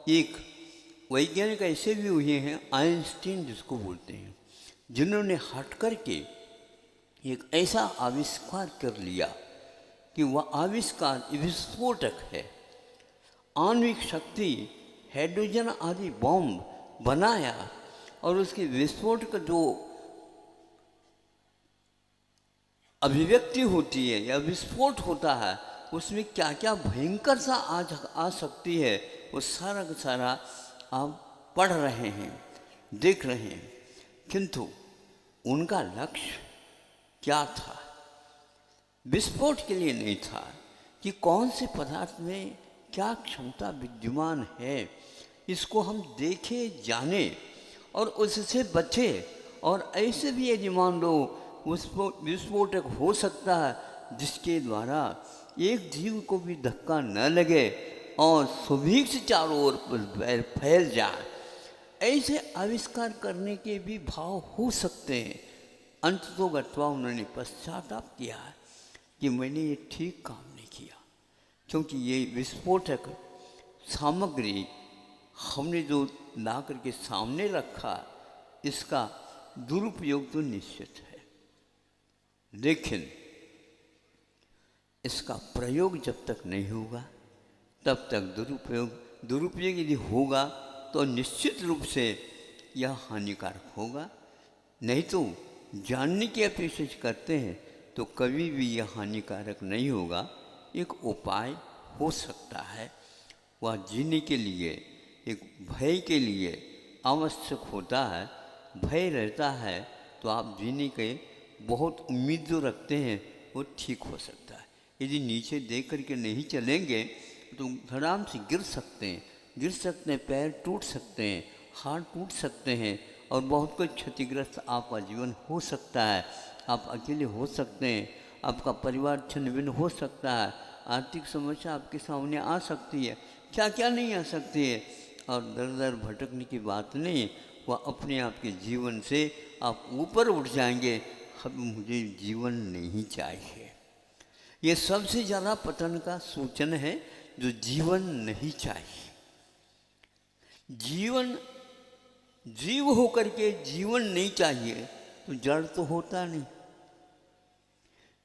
एक वैज्ञानिक ऐसे भी हुए हैं, आइंस्टीन जिसको बोलते हैं, जिन्होंने हट करके एक ऐसा आविष्कार कर लिया कि वह आविष्कार विस्फोटक है। आणविक शक्ति, हाइड्रोजन आदि बॉम्ब बनाया और उसके विस्फोट का जो अभिव्यक्ति होती है या विस्फोट होता है, उसमें क्या क्या भयंकर सा आ सकती है, वो सारा का सारा आप पढ़ रहे हैं, देख रहे हैं। किंतु उनका लक्ष्य क्या था? विस्फोट के लिए नहीं था कि कौन से पदार्थ में क्या क्षमता विद्यमान है, इसको हम देखें, जाने और उससे बचे। और ऐसे भी यदि मान लो विस्फोटक हो सकता है जिसके द्वारा एक जीव को भी धक्का न लगे और सुभीक से चारों ओर फैल जाए, ऐसे आविष्कार करने के भी भाव हो सकते हैं। अंत तो गत्वा उन्होंने पश्चाताप किया है कि मैंने ये ठीक काम नहीं किया, क्योंकि ये विस्फोटक सामग्री हमने जो ला करके सामने रखा, इसका दुरुपयोग तो निश्चित है, लेकिन इसका प्रयोग जब तक नहीं होगा तब तक दुरुपयोग यदि होगा तो निश्चित रूप से यह हानिकारक होगा। नहीं तो जानने की अपेक्षा करते हैं तो कभी भी यह हानिकारक नहीं होगा। एक उपाय हो सकता है, वह जीने के लिए, एक भय के लिए आवश्यक होता है। भय रहता है तो आप जीने के बहुत उम्मीद जो रखते हैं वो ठीक हो सकता है। यदि नीचे देख करके नहीं चलेंगे तो धड़ाम से गिर सकते हैं, पैर टूट सकते हैं, हाथ टूट सकते हैं और बहुत कुछ क्षतिग्रस्त आपका जीवन हो सकता है। आप अकेले हो सकते हैं, आपका परिवार छिन्न भिन्न हो सकता है, आर्थिक समस्या आपके सामने आ सकती है, क्या क्या नहीं आ सकती है। और दर दर भटकने की बात नहीं, वह अपने आप के जीवन से आप ऊपर उठ जाएंगे। अब मुझे जीवन नहीं चाहिए, ये सबसे ज़्यादा पतन का सूचन है, जो जीवन नहीं चाहिए। जीव होकर के जीवन नहीं चाहिए तो जड़ तो होता नहीं।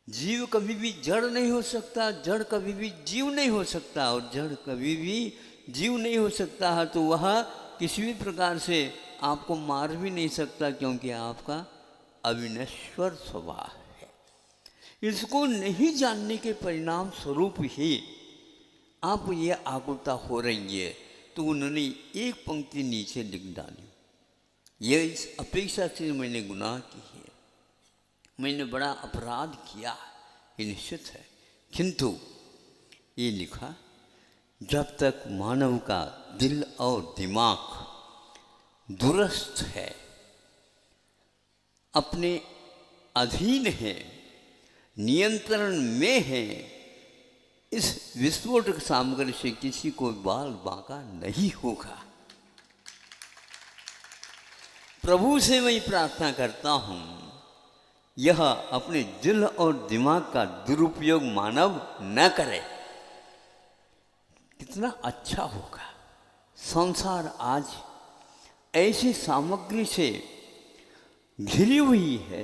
जीव कभी भी जड़ नहीं हो सकता, जड़ कभी भी जीव नहीं हो सकता, और जड़ कभी भी जीव नहीं हो सकता है तो वह किसी भी प्रकार से आपको मार भी नहीं सकता, क्योंकि आपका अविनश्वर स्वभाव है। इसको नहीं जानने के परिणाम स्वरूप ही आप ये आकुलता हो रही है। तो उन्होंने एक पंक्ति नीचे लिख डाली, ये इस अपेक्षा से मैंने गुनाह की है, मैंने बड़ा अपराध किया, ये निश्चित है। किंतु ये लिखा, जब तक मानव का दिल और दिमाग दुरुस्त है, अपने अधीन है, नियंत्रण में है, इस विस्फोटक सामग्री से किसी को बाल बांका नहीं होगा। प्रभु से मैं प्रार्थना करता हूँ, यह अपने दिल और दिमाग का दुरुपयोग मानव न करे। कितना अच्छा होगा। संसार आज ऐसी सामग्री से घिरी हुई है